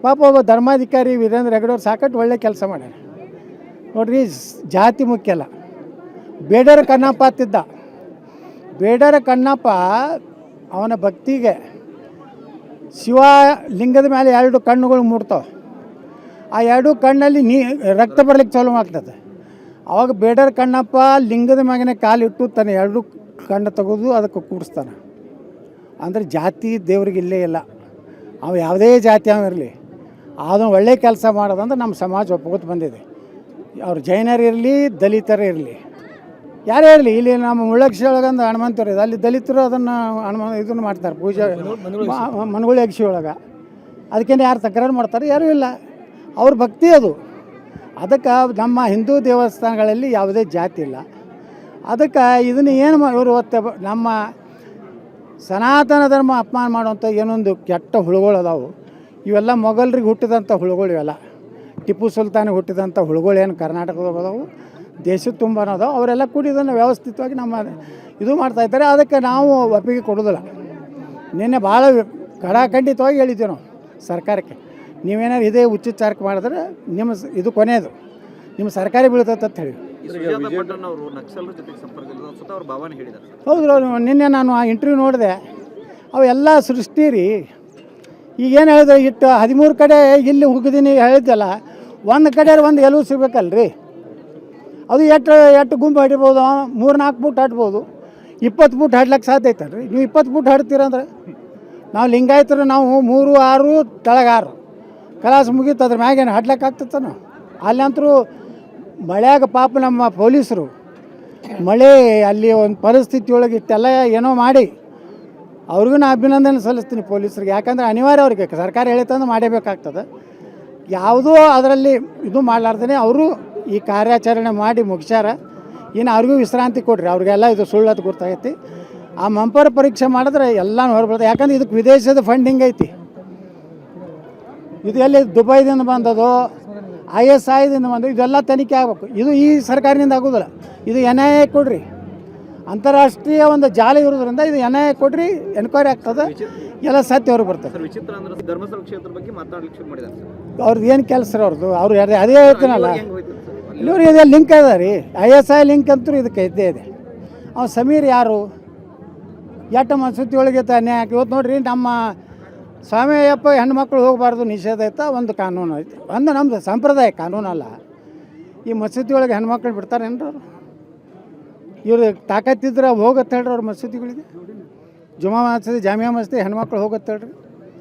ಪಾಪ ಒಬ್ಬ ಧರ್ಮಾಧಿಕಾರಿ ವೀರೇಂದ್ರ ಹೆಗಡೆ ಅವ್ರು ಸಾಕಷ್ಟು ಒಳ್ಳೆ ಕೆಲಸ ಮಾಡ್ಯಾರ ನೋಡ್ರಿ. ಜಾತಿ ಮುಖ್ಯ ಅಲ್ಲ. ಬೇಡರ ಕಣ್ಣಪ್ಪ ಅಂತಿದ್ದ. ಬೇಡರ ಕಣ್ಣಪ್ಪ ಅವನ ಭಕ್ತಿಗೆ ಶಿವ ಲಿಂಗದ ಮೇಲೆ 2 ಕಣ್ಣುಗಳು ಮೂಡ್ತಾವೆ. ಆ 2 ಕಣ್ಣಲ್ಲಿ ರಕ್ತ ಬರ್ಲಿಕ್ಕೆ ಚಾಲು ಆಗ್ತದೆ. ಅವಾಗ ಬೇಡರ ಕಣ್ಣಪ್ಪ ಲಿಂಗದ ಮ್ಯಾಗನೆ ಕಾಲಿಟ್ಟು ತನ್ನ 2 ಕಣ್ಣು ತೆಗೆದು ಅದಕ್ಕೆ ಕೂಡಿಸ್ತಾನೆ. ಅಂದರೆ ಜಾತಿ ದೇವ್ರಿಗೆ ಇಲ್ಲೇ ಇಲ್ಲ. ಅವು ಯಾವುದೇ ಜಾತಿ ಇರಲಿ ಅದನ್ನು ಒಳ್ಳೆ ಕೆಲಸ ಮಾಡೋದಂದ್ರೆ ನಮ್ಮ ಸಮಾಜ ಒಪ್ಕೋತ ಬಂದಿದೆ. ಅವ್ರು ಜೈನರಿರಲಿ ದಲಿತರೇ ಇರಲಿ ಯಾರೇ ಇರಲಿ. ಇಲ್ಲಿ ನಮ್ಮ ಮುಳ್ಳಕ್ಷಿ ಒಳಗಂದು ಹನುಮಂತರು ಇದೆ, ಅಲ್ಲಿ ದಲಿತರು ಅದನ್ನು ಇದನ್ನು ಮಾಡ್ತಾರೆ ಪೂಜೆ ಮನಗುಳಿ ಅಕ್ಷಿ ಒಳಗೆ. ಅದಕ್ಕೇನು ಯಾರು ತಕರಾರು ಮಾಡ್ತಾರೆ? ಯಾರೂ ಇಲ್ಲ. ಅವ್ರ ಭಕ್ತಿ ಅದು. ಅದಕ್ಕೆ ನಮ್ಮ ಹಿಂದೂ ದೇವಸ್ಥಾನಗಳಲ್ಲಿ ಯಾವುದೇ ಜಾತಿ ಇಲ್ಲ. ಅದಕ್ಕೆ ಇದನ್ನು ಏನು ಇವರು ನಮ್ಮ ಸನಾತನ ಧರ್ಮ ಅಪಮಾನ ಮಾಡುವಂಥ ಏನೊಂದು ಕೆಟ್ಟ ಹುಳುಗಳು ಅದಾವು. ಇವೆಲ್ಲ ಮೊಘಲರಿಗೆ ಹುಟ್ಟಿದಂಥ ಹುಳುಗಳು. ಇವೆಲ್ಲ ಟಿಪ್ಪು ಸುಲ್ತಾನಿಗೆ ಹುಟ್ಟಿದಂಥ ಹುಳುಗಳು ಏನು ಕರ್ನಾಟಕದಾಗ ಅದಾವು, ದೇಶದ ತುಂಬ ಅದಾವೆ. ಅವರೆಲ್ಲ ಕೂಡಿ ಇದನ್ನು ವ್ಯವಸ್ಥಿತವಾಗಿ ನಮ್ಮ ಇದು ಮಾಡ್ತಾಯಿದ್ದಾರೆ. ಅದಕ್ಕೆ ನಾವು ಒಪ್ಪಿಗೆ ಕೊಡೋದಿಲ್ಲ. ನಿನ್ನೆ ಭಾಳ ಖಡಾಖಂಡಿತವಾಗಿ ಹೇಳಿದ್ದೀವಿ ನಾವು ಸರ್ಕಾರಕ್ಕೆ, ನೀವೇನಾದ್ರು ಇದೇ ಉಚ್ಚಾರಕ್ಕೆ ಮಾಡಿದ್ರೆ ನಿಮ್ಮ ಇದು ಕೊನೆಯದು, ನಿಮ್ಮ ಸರ್ಕಾರಿ ಬೀಳ್ತೈತೆ ಅಂತ ಹೇಳಿ. ಹೌದು, ನಿನ್ನೆ ನಾನು ಆ ಇಂಟರ್ವ್ಯೂ ನೋಡಿದೆ. ಅವೆಲ್ಲ ಸೃಷ್ಟಿ ರೀ. ಈಗೇನು ಹೇಳಿದ್ರೆ ಇಟ್ಟು 13 ಕಡೆ ಇಲ್ಲಿ ಹೋಗಿದ್ದೀನಿ ಹೇಳಿದ್ದಲ್ಲ, ಒಂದು ಕಡೆ ಒಂದು ಎಲುವು ಸಿಗ್ಬೇಕಲ್ರಿ. ಅದು ಎಷ್ಟು ಗುಂಪು ಹಡಿಬೋದು, 3-4 ಫೂಟ್ ಹಡ್ಬೋದು. 20 ಫೂಟ್ ಹಡ್ಲಿಕ್ಕೆ ಸಾಧ್ಯ ಐತಲ್ರಿ? ನೀವು 20 ಫೂಟ್ ಹಡ್ತೀರಂದ್ರೆ ನಾವು ಲಿಂಗಾಯತರು ನಾವು 3, 6 ತೆಳಗೆ 6 ಕಲಾಸ ಮುಗೀತು. ಅದ್ರ ಮ್ಯಾಗೇನು ಹಡ್ಲಿಕ್ಕೆ ಆಗ್ತೈತೆ ನಾವು? ಅಲ್ಲಂತರೂ ಮಳೆಯಾಗ ಪಾಪ ನಮ್ಮ ಪೊಲೀಸರು ಮಳೆ ಅಲ್ಲಿ ಒಂದು ಪರಿಸ್ಥಿತಿ ಒಳಗೆ ಇಷ್ಟೆಲ್ಲ ಏನೋ ಮಾಡಿ ಅವ್ರಿಗೂ ನಾನು ಅಭಿನಂದನೆ ಸಲ್ಲಿಸ್ತೀನಿ ಪೊಲೀಸರಿಗೆ. ಯಾಕಂದರೆ ಅನಿವಾರ್ಯ ಅವ್ರಿಗೆ ಸರ್ಕಾರ ಹೇಳಿತಂದು ಮಾಡಬೇಕಾಗ್ತದೆ. ಯಾವುದೂ ಅದರಲ್ಲಿ ಇದು ಮಾಡಲಾರ್ದೇ ಅವರು ಈ ಕಾರ್ಯಾಚರಣೆ ಮಾಡಿ ಮುಗಿಸ್ಯಾರ. ಇನ್ನು ಅವ್ರಿಗೂ ವಿಶ್ರಾಂತಿ ಕೊಡ್ರಿ. ಅವ್ರಿಗೆಲ್ಲ ಇದು ಸುಳ್ಳದು ಗೊತ್ತಾಗೈತಿ. ಆ ಮಂಪರ್ ಪರೀಕ್ಷೆ ಮಾಡಿದ್ರೆ ಎಲ್ಲನೂ ಹೊರಬರ್ತದೆ. ಯಾಕಂದ್ರೆ ಇದಕ್ಕೆ ವಿದೇಶದ ಫಂಡಿಂಗ್ ಐತಿ. ಇದು ಎಲ್ಲಿ ದುಬೈದಿಂದ ಬಂದದು, ISIದಿಂದ ಬಂದು ಇದೆಲ್ಲ ತನಿಖೆ ಆಗಬೇಕು. ಇದು ಈ ಸರ್ಕಾರದಿಂದ ಆಗೋದಿಲ್ಲ. ಇದು NIA ಕೊಡ್ರಿ. ಅಂತಾರಾಷ್ಟ್ರೀಯ ಒಂದು ಜಾಲ ಇರೋದ್ರಿಂದ ಇದು NIA ಕೊಡ್ರಿ, ಎನ್ಕ್ವೈರಿ ಆಗ್ತದೆ, ಎಲ್ಲ ಸತ್ಯ ಅವ್ರಿಗೆ ಬರ್ತದೆ. ಅವ್ರದ್ದು ಏನು ಕೆಲಸ ರೀ ಅವ್ರದ್ದು? ಅವ್ರು ಅದೇ ಹೇಳ್ತೀನಲ್ಲ, ಇಲ್ಲವ್ರಿಗೆ ಇದೆ ಲಿಂಕ್ ಅದ ರೀ. ISI ಲಿಂಕ್ ಅಂತೂ ಇದಕ್ಕೆ ಇದ್ದೇ ಇದೆ. ಅವ್ನು ಸಮೀರ್ ಯಾರು? ಎಷ್ಟು ಮಸೂತಿ ಒಳಗೆ ಅನ್ಯಾಯ ಹಾಕಿ ಇವತ್ತು ನೋಡ್ರಿ. ನಮ್ಮ ಸ್ವಾಮಿ ಅಯ್ಯಪ್ಪ ಹೆಣ್ಮಕ್ಳು ಹೋಗಬಾರ್ದು ನಿಷೇಧ ಐತೆ, ಒಂದು ಕಾನೂನು ಐತೆ. ಒಂದು ನಮ್ಮದು ಸಂಪ್ರದಾಯ ಕಾನೂನಲ್ಲ. ಈ ಮಸೂತಿ ಒಳಗೆ ಹೆಣ್ಮಕ್ಳು ಬಿಡ್ತಾರೇನ್ರಿ ಅವರು? ಇವ್ರು ತಾಕತ್ತಿದ್ರೆ ಹೋಗತ್ತೆ ಹೇಳ್ರಿ ಅವ್ರ ಮಸೂತಿಗಳಿಗೆ. ಜುಮಾ ಮಸೀದಿ ಜಾಮಿಯಾ ಮಸೀದಿ ಹೆಣ್ಮಕ್ಳು ಹೋಗತ್ತೆ ಹೇಳ್ರಿ.